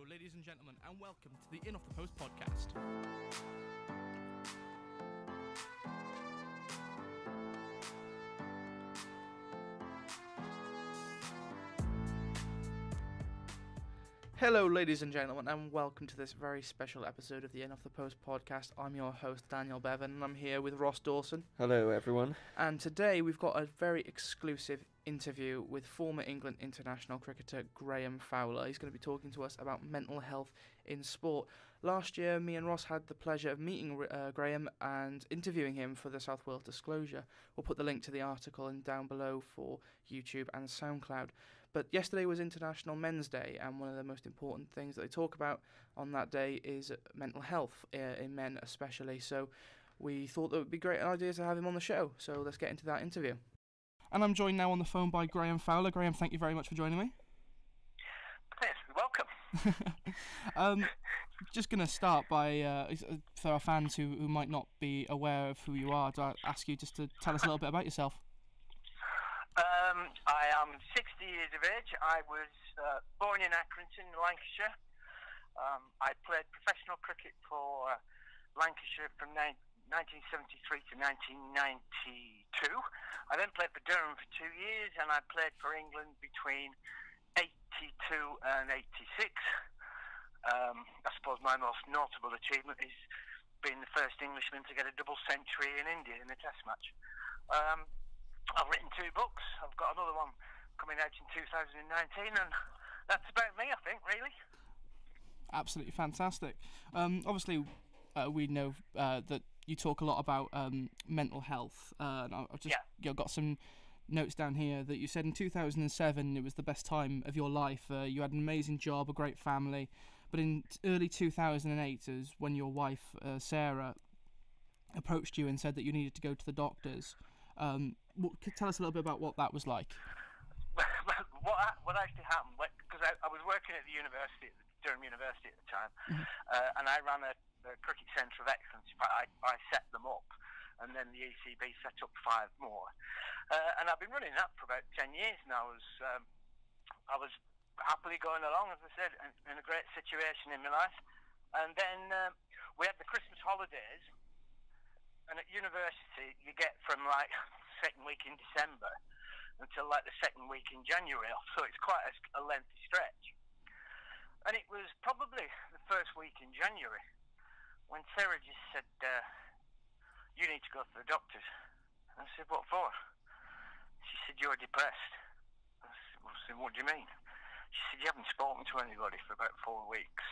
ladies and gentlemen, and welcome to the In Off the Post podcast. Hello, ladies and gentlemen, and welcome to this very special episode of the In Off the Post podcast. I'm your host, Daniel Bevan, and I'm here with Ross Dawson. Hello, everyone. And today we've got a very exclusive interview with former England international cricketer Graeme Fowler. He's going to be talking to us about mental health in sport. Last year, me and Ross had the pleasure of meeting Graeme and interviewing him for the South Wales Disclosure. We'll put the link to the article down below for YouTube and SoundCloud. But yesterday was International Men's Day, and one of the most important things that they talk about on that day is mental health, in men especially. So we thought that it would be a great idea to have him on the show. So let's get into that interview. And I'm joined now on the phone by Graeme Fowler. Graeme, thank you very much for joining me. Yes, welcome. Just going to start by, for our fans who might not be aware of who you are, do I ask you just to tell us a little bit about yourself? I am 60 years of age. I was born in Accrington, Lancashire. I played professional cricket for Lancashire from 1973 to 1992. I then played for Durham for 2 years, and I played for England between 82 and 86. I suppose my most notable achievement is being the first Englishman to get a double century in India in a test match. I've written 2 books. I've got another one coming out in 2019, and that's about me, I think, really. Absolutely fantastic. Obviously, we know that you talk a lot about mental health. And I've just got some notes down here that you said in 2007 it was the best time of your life. You had an amazing job, a great family, but in early 2008 is when your wife Sarah approached you and said that you needed to go to the doctors. Tell us a little bit about what that was like. What actually happened, because I was working at the university, at the Durham University at the time, and I ran a cricket centre of excellence. In fact, I set them up, and then the ECB set up 5 more. And I've been running that for about 10 years now. I was happily going along, as I said, in a great situation in my life. And then we had the Christmas holidays, and at university you get from like second week in December until like the second week in January off, so it's quite a lengthy stretch. And it was probably the first week in January when Sarah just said, you need to go to the doctors. And I said, what for? She said, you're depressed. I said, what do you mean? She said, you haven't spoken to anybody for about 4 weeks.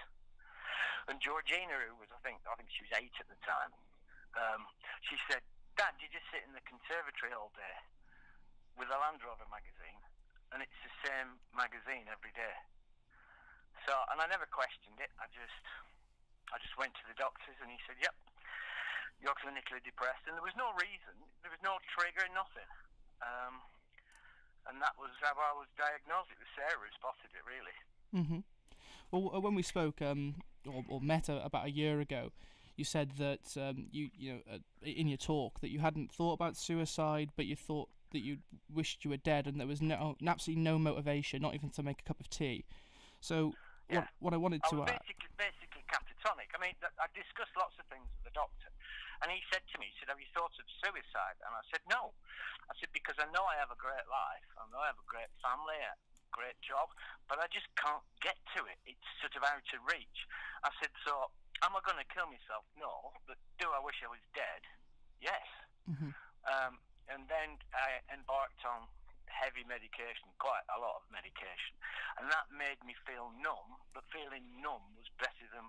And Georgina, who was, I think she was 8 at the time, she said, Dad, you just sit in the conservatory all day with a Land Rover magazine, and it's the same magazine every day. So, and I never questioned it. I just went to the doctors, and he said, yep, you're clinically depressed. And there was no reason, there was no trigger, nothing. And that was how I was diagnosed. It was Sarah who spotted it, really. Mm-hmm. Well, when we spoke or met about a year ago, you said that in your talk that you hadn't thought about suicide, but you thought that you wished you were dead, and there was absolutely no motivation, not even to make a cup of tea. So what I wanted to add... basically catatonic. I mean, I discussed lots of things with the doctor, and he said to me, he said, have you thought of suicide? And I said, no. I said, because I know I have a great life, I know I have a great family, a great job, but I just can't get to it. It's sort of out of reach. I said, so am I going to kill myself? No. But do I wish I was dead? Yes. Mm-hmm. And then I embarked on heavy medication, quite a lot of medication, and that made me feel numb, but feeling numb was better than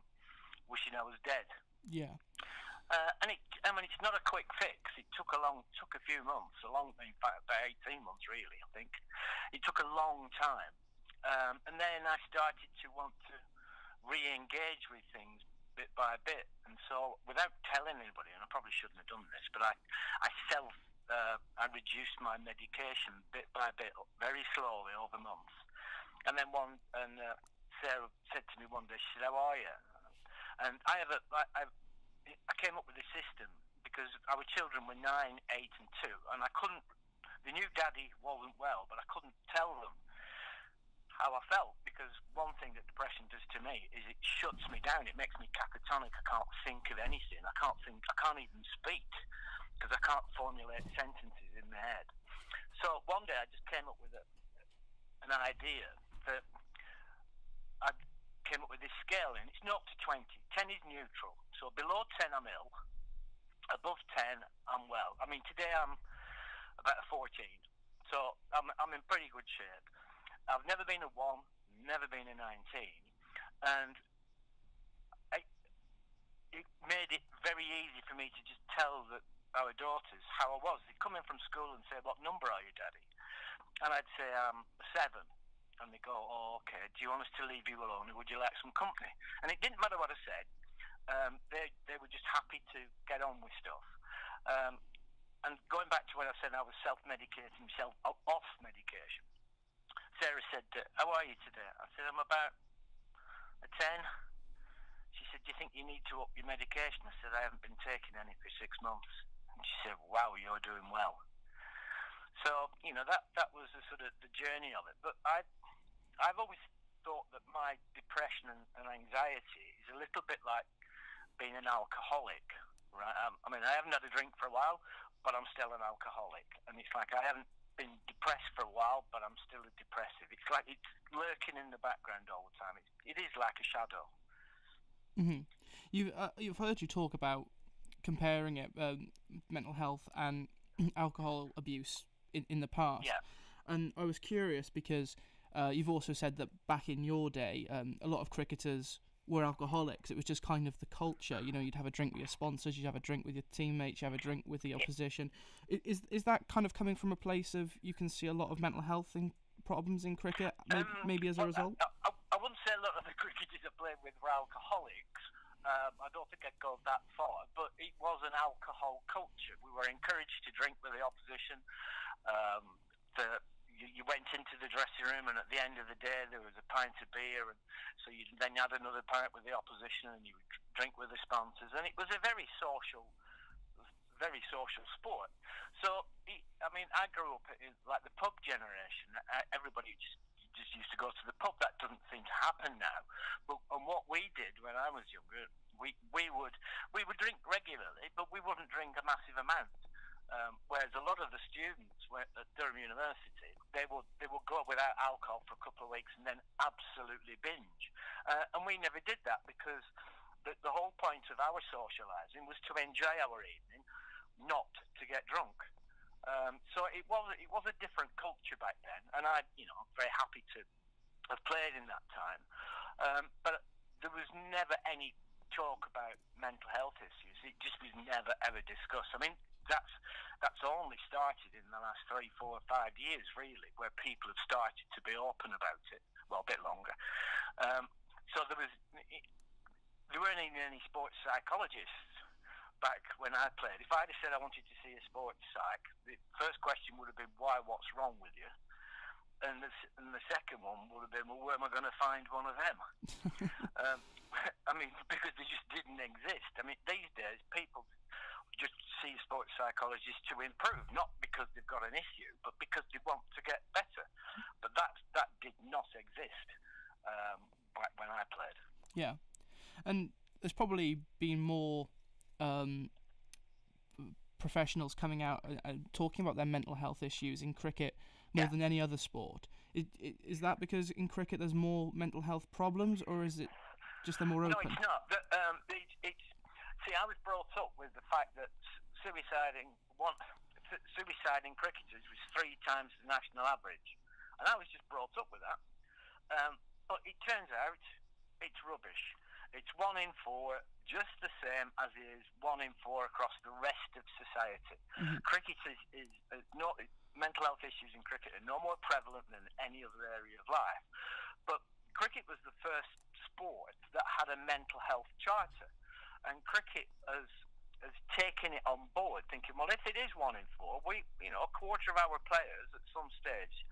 wishing I was dead. Yeah. And it's not a quick fix. It took a few months, in fact about 18 months really, I think. It took a long time. And then I started to want to re-engage with things bit by bit, and so without telling anybody, and I probably shouldn't have done this, but I reduced my medication bit by bit, very slowly over months. And then Sarah said to me one day, she said, how are you? And I came up with a system because our children were 9, 8 and 2, and they knew Daddy wasn't well, but I couldn't tell them. how I felt, because one thing that depression does to me is it shuts me down. It makes me catatonic. I can't think of anything. I can't even speak because I can't formulate sentences in my head. So one day I just came up with an idea that I came up with this scale, and it's 0 to 20. 10 is neutral. So below 10 I'm ill. Above 10 I'm well. I mean, today I'm about a 14. So I'm in pretty good shape. I've never been a 1, never been a 19, and it made it very easy for me to just tell our daughters how I was. They'd come in from school and say, "What number are you, Daddy?" And I'd say, "I'm 7." And they go, "Oh, okay, do you want us to leave you alone, or would you like some company?" And it didn't matter what I said. They were just happy to get on with stuff. And going back to when I said I was self-medicating myself off medication, Sarah said, "How are you today?" I said, "I'm about a 10. She said, "Do you think you need to up your medication?" I said, "I haven't been taking any for 6 months." And she said, "Wow, you're doing well." So, that was the sort of the journey of it. But I've always thought that my depression and anxiety is a little bit like being an alcoholic, right? I mean, I haven't had a drink for a while, but I'm still an alcoholic. And it's like I haven't been depressed for a while, but I'm still a depressive. It's like it's lurking in the background all the time. It is like a shadow. You've heard you talk about comparing it, mental health and alcohol abuse in the past. Yeah. And I was curious because you've also said that back in your day, a lot of cricketers were alcoholics. It was just kind of the culture. You'd have a drink with your sponsors, you'd have a drink with your teammates, you have a drink with the opposition. Is that kind of coming from a place of you can see a lot of mental health problems in cricket, maybe as a result? I wouldn't say a lot of the cricketers I played with were alcoholics. I don't think I'd go that far, but it was an alcohol culture. We were encouraged to drink with the opposition. You went into the dressing room, and at the end of the day, there was a pint of beer, and so you then had another pint with the opposition, and you would drink with the sponsors, and it was a very social sport. So, I grew up in like the pub generation. Everybody just used to go to the pub. That doesn't seem to happen now. And what we did when I was younger, we would drink regularly, but we wouldn't drink a massive amount. Whereas a lot of the students at Durham University, they would go without alcohol for a couple of weeks and then absolutely binge. And we never did that because the whole point of our socialising was to enjoy our evening, not to get drunk. So it was a different culture back then, and I'm very happy to have played in that time. But there was never any talk about mental health issues. It just was never ever discussed. I mean, that's only started in the last 3, 4, 5 years, really, where people have started to be open about it. Well, a bit longer. So there weren't even any sports psychologists back when I played. If I'd have said I wanted to see a sports psych, the first question would have been, "Why? What's wrong with you?" And the second one would have been, "Well, where am I going to find one of them?" Because they just didn't exist. These days people just see sports psychologists to improve, not because they've got an issue, but because they want to get better. But that did not exist back when I played. Yeah, and there's probably been more professionals coming out and talking about their mental health issues in cricket more than any other sport. Is that because in cricket there's more mental health problems, or is it just they're more open? No, it's not. See, I was brought up with the fact that suicide in cricketers was 3 times the national average, and I was just brought up with that. But it turns out it's rubbish. It's 1 in 4, just the same as it is 1 in 4 across the rest of society. Mm-hmm. Cricket is not mental health issues in cricket are no more prevalent than any other area of life. But cricket was the first sport that had a mental health charter, and cricket has taken it on board, thinking, well, if it is 1 in 4, a quarter of our players at some stage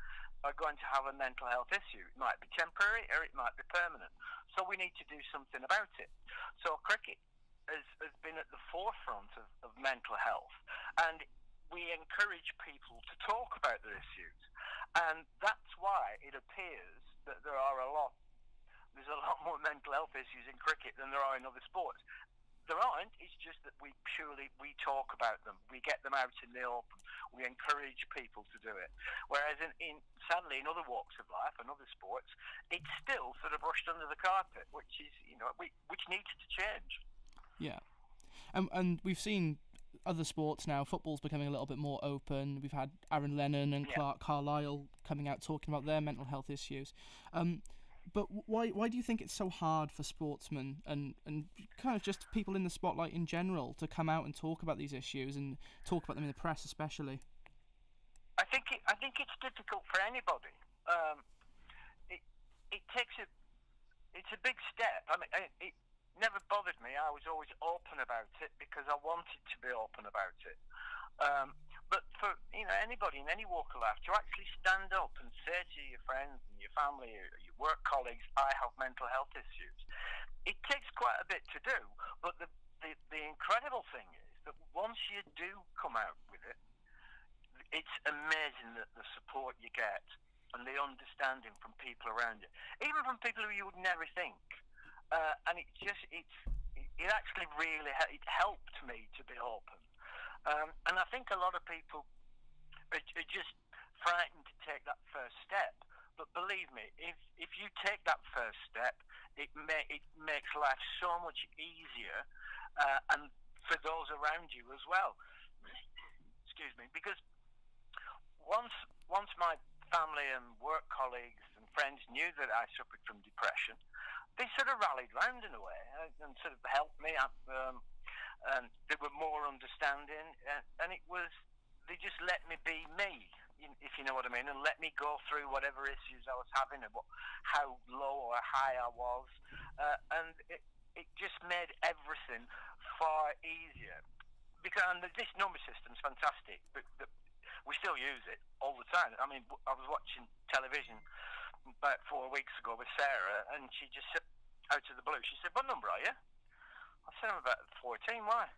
are going to have a mental health issue. It might be temporary or it might be permanent. So we need to do something about it. So cricket has been at the forefront of mental health, and we encourage people to talk about their issues. And that's why it appears that there's a lot more mental health issues in cricket than there are in other sports. There aren't. It's just that we talk about them. We get them out in the open. We encourage people to do it. Whereas sadly in other walks of life and other sports, it's still sort of brushed under the carpet, which is which needs to change. Yeah, and we've seen other sports now. Football's becoming a little bit more open. We've had Aaron Lennon and Clark Carlisle coming out talking about their mental health issues. But why do you think it's so hard for sportsmen and kind of just people in the spotlight in general to come out and talk about these issues and talk about them in the press especially? I think it's difficult for anybody. It's a big step. I mean, it never bothered me. I was always open about it because I wanted to be open about it. But for anybody in any walk of life to actually stand up and say to your friends and your family or your work colleagues, I have mental health issues, it takes quite a bit to do. But the incredible thing is that once you do come out with it, it's amazing the support you get and the understanding from people around you, even from people who you would never think. And it actually really helped me to be open. And I think a lot of people are just frightened to take that first step. But believe me, if you take that first step, it makes life so much easier, and for those around you as well. Excuse me, because once my family and work colleagues and friends knew that I suffered from depression, they sort of rallied round in a way and sort of helped me. And they were more understanding, and they just let me be me, if you know what I mean, and let me go through whatever issues I was having and how low or high I was, and it just made everything far easier. And this number system's fantastic, but we still use it all the time. I mean, I was watching television about 4 weeks ago with Sarah, and she just said, out of the blue, she said, "What number are you?" I said, "I'm about 14, why?"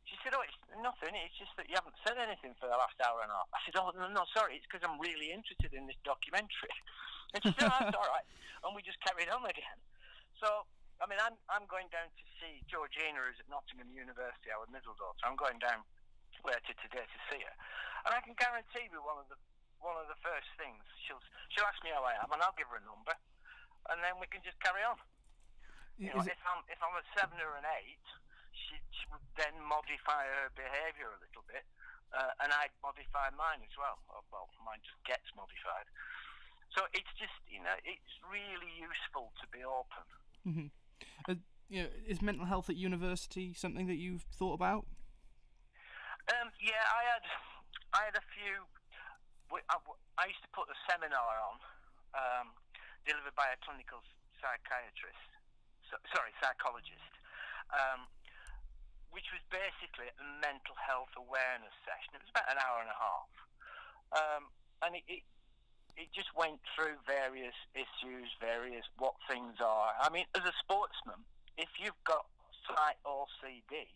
She said, "Oh, it's nothing, it's just that you haven't said anything for the last hour and a half." I said, "Oh, no, sorry, it's because I'm really interested in this documentary." And she said, "Oh, that's all right." And we just carried on again. So, I mean, I'm going down to see Georgina, who's at Nottingham University, our middle daughter. I'm going down later today to see her. And I can guarantee you one of the first things, she'll ask me how I am, and I'll give her a number, and then we can just carry on. If I'm a 7 or an 8, she would then modify her behaviour a little bit, and I'd modify mine as well. Well, mine just gets modified. So it's just, it's really useful to be open. Mm-hmm. Is mental health at university something that you've thought about? Yeah, I had a few. I used to put a seminar on, delivered by a clinical psychologist, which was basically a mental health awareness session. It was about an hour and a half, and it just went through various issues, what things are. I mean, as a sportsman, if you've got slight OCD,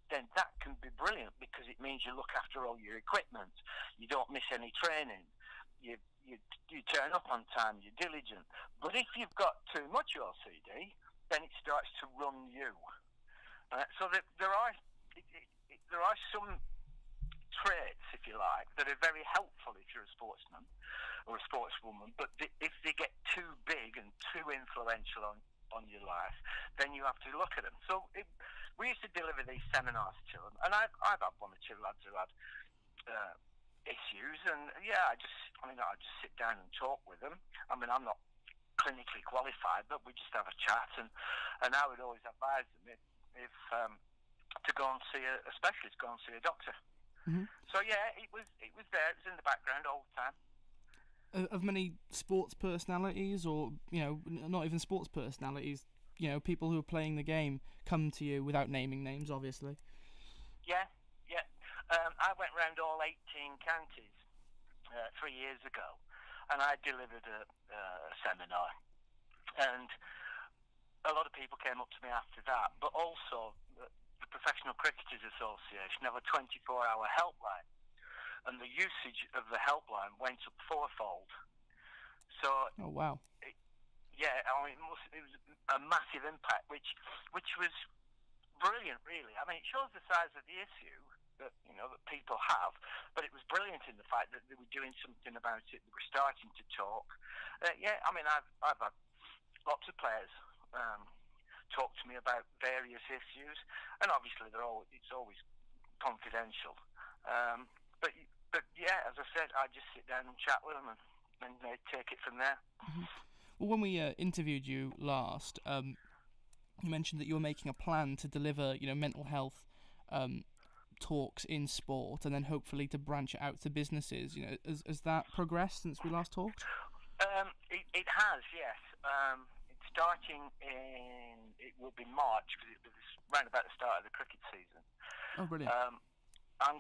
then that can be brilliant because it means you look after all your equipment, you don't miss any training, you turn up on time, you're diligent. But if you've got too much OCD, then it starts to run you. So that there are some traits, if you like, that are very helpful if you're a sportsman or a sportswoman. But if they get too big and too influential on your life, then you have to look at them. So we used to deliver these seminars to them, and I've had one or two lads who had issues, and I just sit down and talk with them. I mean, I'm not clinically qualified, but we just have a chat, and I would always advise them if to go and see a specialist, go and see a doctor. Mm-hmm. So it was there. It was in the background all the time. Of many sports personalities, or not even sports personalities, people who are playing the game come to you without naming names, obviously. Yeah. I went round all 18 counties 3 years ago, and I delivered a seminar, and a lot of people came up to me after that. But also, the Professional Cricketers Association have a 24-hour helpline, and the usage of the helpline went up fourfold. So, Oh wow. Yeah, I mean, it was a massive impact, which was brilliant, really. I mean, it shows the size of the issue that that people have, but it was brilliant in the fact that they were doing something about it. They were starting to talk. Yeah, I mean, I've had lots of players talk to me about various issues, and obviously it's always confidential. But yeah, as I said, I just sit down and chat with them and they take it from there. Mm-hmm. Well, when we interviewed you last, you mentioned that you were making a plan to deliver, mental health talks in sport, and then hopefully to branch it out to businesses. Has that progressed since we last talked? It has, yes. It's starting it will be March, because it was round about the start of the cricket season. Oh, brilliant. I'm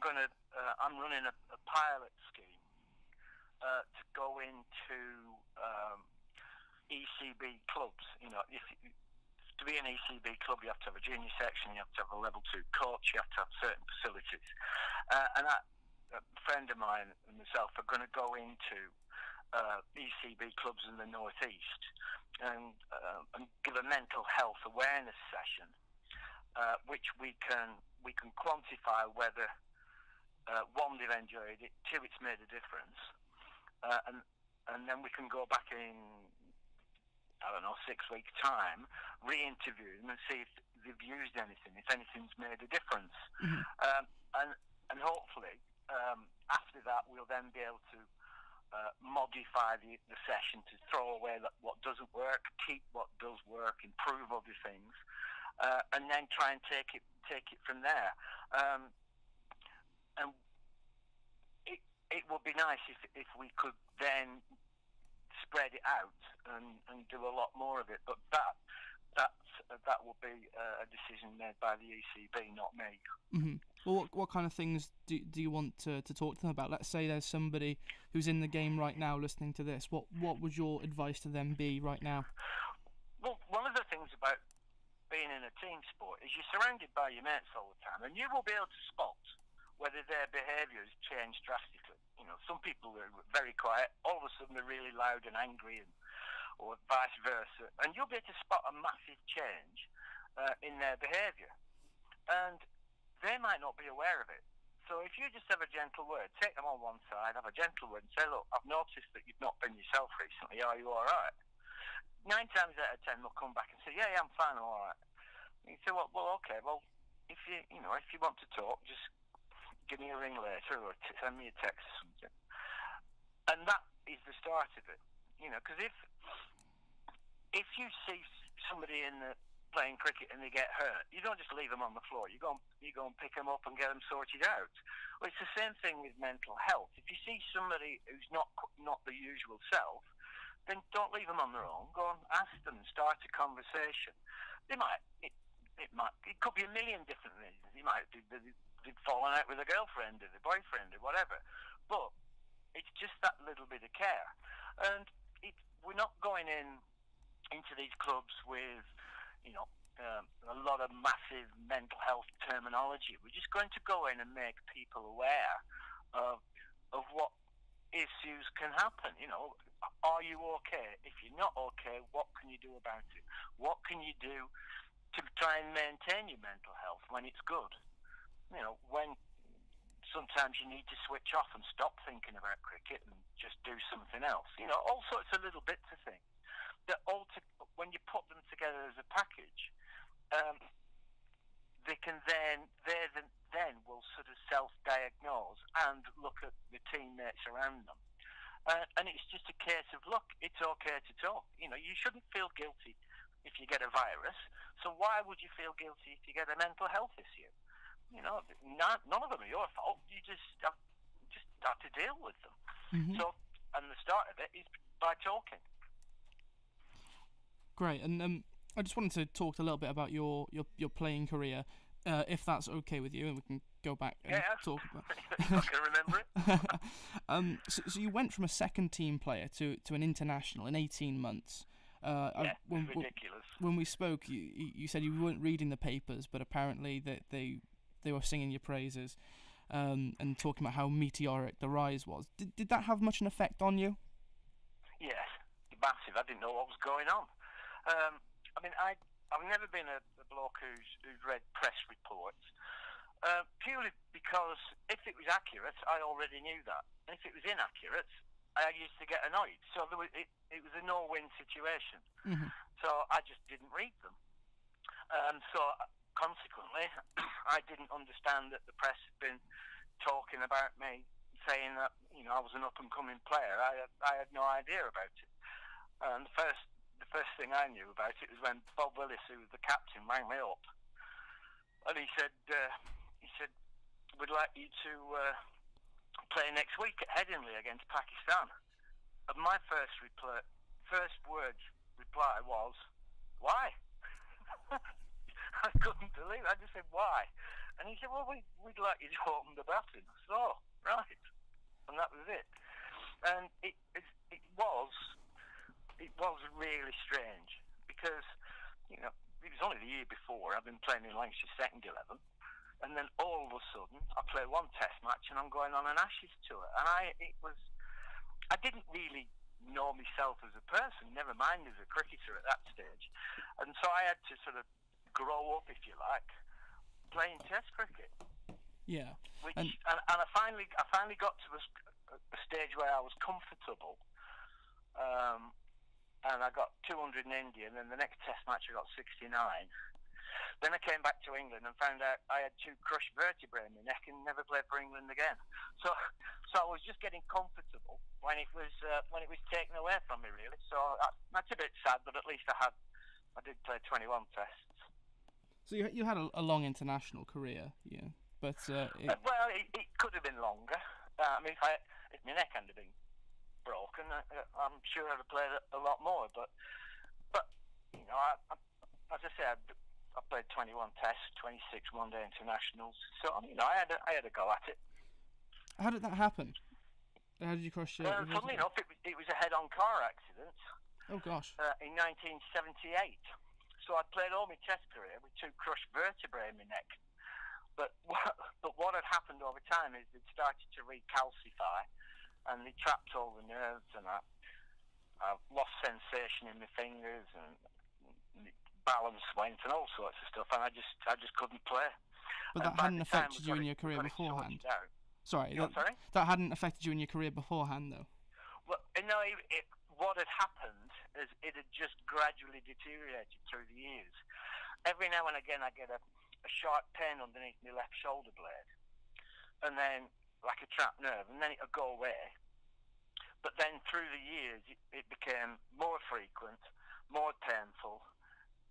running a pilot scheme to go into ECB clubs. To be an ECB club, you have to have a junior section, you have to have a level 2 coach, you have to have certain facilities. And a friend of mine and myself are going to go into ECB clubs in the northeast and give a mental health awareness session, which we can quantify whether one, they've enjoyed it, two, it's made a difference, and then we can go back in 6 weeks' time, re-interview them and see if they've used anything, if anything's made a difference. Mm-hmm. And hopefully, after that, we'll then be able to modify the session to throw away what doesn't work, keep what does work, improve other things, and then try and take it from there. And it would be nice if we could then spread it out and do a lot more of it, but that will be a decision made by the ECB, not me. Mm-hmm. Well, what kind of things do you want to talk to them about? Let's say there's somebody who's in the game right now listening to this. What would your advice to them be right now? Well, one of the things about being in a team sport is you're surrounded by your mates all the time, and you will be able to spot whether their behaviour has changed drastically. Some people are very quiet, all of a sudden they're really loud and angry, or vice versa, and you'll be able to spot a massive change in their behaviour, and they might not be aware of it. So if you just have a gentle word, take them on one side, have a gentle word and say, look, I've noticed that you've not been yourself recently, are you alright? 9 times out of 10 they'll come back and say, yeah, I'm fine, I'm alright. You say, well, okay, well, if you want to talk, just give me a ring later or send me a text or something. And that is the start of it. Because if you see somebody playing cricket and they get hurt, you don't just leave them on the floor. You go and pick them up and get them sorted out. Well, it's the same thing with mental health. If you see somebody who's not the usual self, then don't leave them on their own. Go and ask them, start a conversation. It could be a million different reasons. It might be they've fallen out with a girlfriend or their boyfriend or whatever. But it's just that little bit of care. And we're not going into these clubs with, a lot of massive mental health terminology. We're just going to go in and make people aware of what issues can happen. Are you okay? If you're not okay, what can you do about it? What can you do to try and maintain your mental health when it's good? When sometimes you need to switch off and stop thinking about cricket and just do something else. All sorts of little bits of things that when you put them together as a package, they then will sort of self-diagnose and look at the teammates around them. And it's just a case of, look, it's okay to talk. You shouldn't feel guilty if you get a virus. So why would you feel guilty if you get a mental health issue? None of them are your fault. You just have to deal with them. Mm-hmm. So, and the start of it is by talking. Great. And I just wanted to talk a little bit about your playing career, if that's okay with you, and we can go back and talk about. I can remember it. So you went from a second team player to an international in 18 months. It's ridiculous. When we spoke, you said you weren't reading the papers, but apparently that they were singing your praises. and talking about how meteoric the rise was. Did that have much an effect on you? Yes, massive. I didn't know what was going on. I mean, I've never been a bloke who's read press reports, purely because if it was accurate, I already knew that. And if it was inaccurate, I used to get annoyed. So it was a no-win situation. Mm-hmm. So I just didn't read them. So consequently, I didn't understand that the press had been talking about me, saying that I was an up-and-coming player. I had no idea about it. And the first thing I knew about it was when Bob Willis, who was the captain, rang me up, and he said, "We'd like you to play next week at Headingley against Pakistan." And my first words reply was, "Why?" I couldn't believe it. I just said, "Why?" And he said, "Well, we'd like you to open the batting." I said, "Oh, right." And that was it. And it was really strange because, it was only the year before I've been playing in Lancashire second 11, and then all of a sudden I play one Test match and I'm going on an Ashes tour, and I didn't really know myself as a person, never mind as a cricketer at that stage, and so I had to sort of grow up, if you like, playing Test cricket. Yeah. And I finally got to a stage where I was comfortable. And I got 200 in India, and then the next Test match I got 69. Then I came back to England and found out I had 2 crushed vertebrae in my neck and never played for England again. So I was just getting comfortable when it was taken away from me, really. So that's a bit sad, but at least I did play 21 Tests. So you had a long international career, yeah, but it could have been longer. I mean, if my neck hadn't been broken, I'm sure I'd have played a lot more. But as I said, I played 21 Tests, 26 one-day internationals. So I had a go at it. How did that happen? How did you crush your? Funnily enough, it was a head-on car accident. Oh gosh. In 1978. So I played all my Test career with 2 crushed vertebrae in my neck. But what had happened over time is it started to recalcify, and they trapped all the nerves, and I lost sensation in my fingers, and balance went, and all sorts of stuff, and I just couldn't play. But that hadn't affected you in your career beforehand. Sorry, that hadn't affected you in your career beforehand, though. Well, what had happened is it had just gradually deteriorated through the years. Every now and again, I get a sharp pain underneath my left shoulder blade, and then like a trapped nerve, and then it'll go away. But then through the years, it became more frequent, more painful,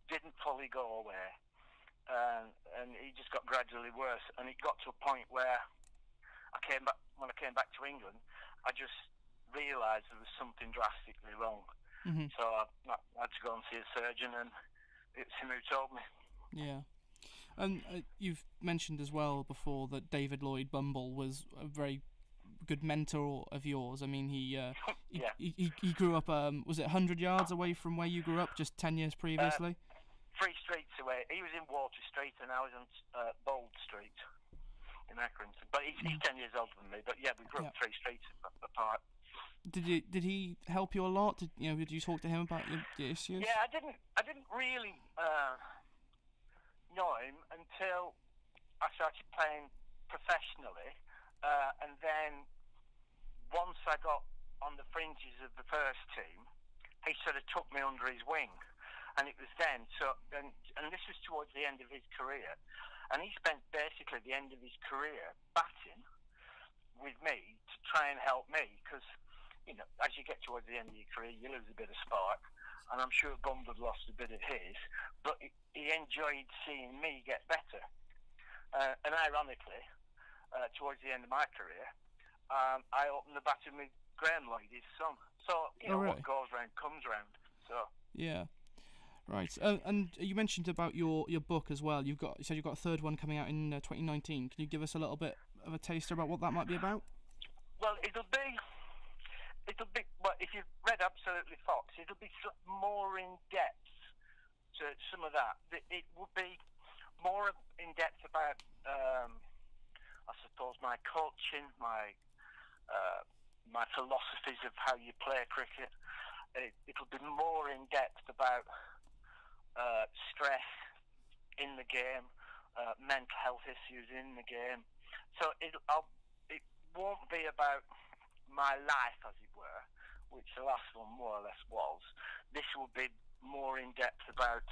didn't fully go away, and it just got gradually worse. And it got to a point where when I came back to England, I just realised there was something drastically wrong. Mm-hmm. So I had to go and see a surgeon, and it's him who told me. Yeah. And you've mentioned as well before that David Lloyd Bumble was a very good mentor of yours. I mean, he grew up, was it 100 yards away from where you grew up, just 10 years previously? 3 streets away. He was in Water Street and I was on Bold Street in Accrington. But he's 10 years older than me. But yeah, we grew up 3 streets apart. Did he help you a lot? Did you talk to him about your issues? Yeah, I didn't really know him until I started playing professionally, and then once I got on the fringes of the first team, he sort of took me under his wing, and it was then. And this was towards the end of his career, and he spent basically the end of his career batting with me to try and help me, because as you get towards the end of your career, you lose a bit of spark. And I'm sure Bumble had lost a bit of his, but he enjoyed seeing me get better. And ironically, towards the end of my career, I opened the batting with Graeme Lloyd, his son. So, really? What goes round comes round. So. Yeah. Right. And you mentioned about your book as well. You said you've got a 3rd one coming out in 2019. Can you give us a little bit of a taster about what that might be about? Well, it'll be. Well, if you've read Absolutely Fox, it'll be more in depth to some of that. It will be more in depth about I suppose, my coaching, my philosophies of how you play cricket. It'll be more in depth about stress in the game, mental health issues in the game. So it won't be about my life, as it were, which the last one more or less was. This will be more in depth about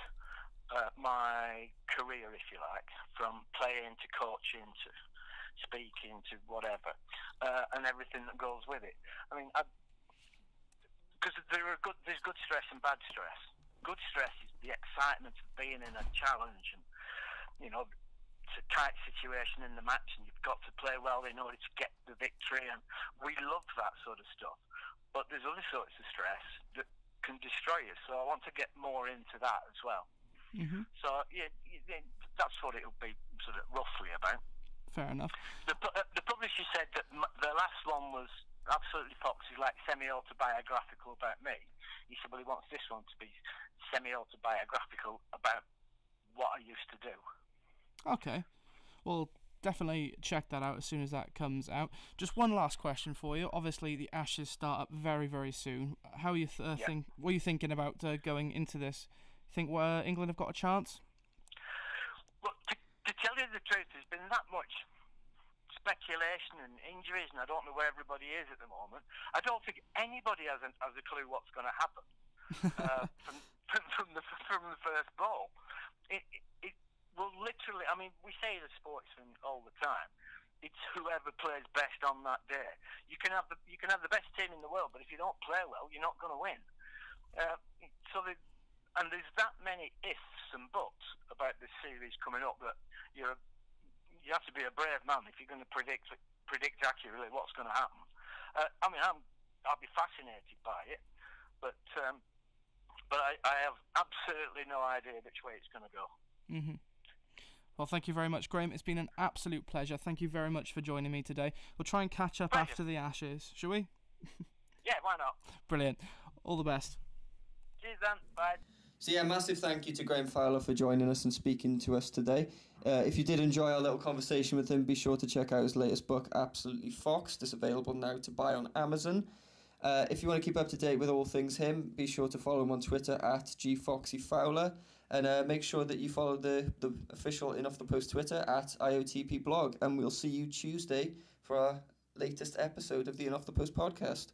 my career, if you like, from playing to coaching to speaking to whatever, and everything that goes with it. I mean, because there's good stress and bad stress. Good stress is the excitement of being in a challenge, and it's a tight situation in the match, and you've got to play well in order to get the victory. And we love that sort of stuff. But there's other sorts of stress that can destroy you. So I want to get more into that as well. Mm-hmm. So yeah, that's what it'll be sort of roughly about. Fair enough. The publisher said that the last one was absolutely foxy, like semi-autobiographical about me. He said, well, he wants this one to be semi-autobiographical about what I used to do. Okay. Well, definitely check that out as soon as that comes out. Just one last question for you. Obviously, the Ashes start up very, very soon. How are you what are you thinking about going into this? Think England have got a chance? Well, to tell you the truth, there's been that much speculation and injuries, and I don't know where everybody is at the moment. I don't think anybody has a clue what's going to happen from the first ball. It will literally. I mean, we say it as sportsmen all the time. It's whoever plays best on that day. You can have the best team in the world, but if you don't play well, you're not going to win. And there's that many ifs and buts about this series coming up that you have to be a brave man if you're going to predict accurately what's going to happen. I mean, I'll be fascinated by it, but I have absolutely no idea which way it's going to go. Mm-hmm. Well, thank you very much, Graeme. It's been an absolute pleasure. Thank you very much for joining me today. We'll try and catch up after the Ashes, shall we? Yeah, why not? Brilliant. All the best. Cheers then. Bye. So yeah, massive thank you to Graeme Fowler for joining us and speaking to us today. If you did enjoy our little conversation with him, be sure to check out his latest book, Absolutely Foxed. It's available now to buy on Amazon. If you want to keep up to date with all things him, be sure to follow him on Twitter at @GFoxyFowler, and make sure that you follow the official In Off The Post Twitter at IOTP blog, and we'll see you Tuesday for our latest episode of the In Off The Post podcast.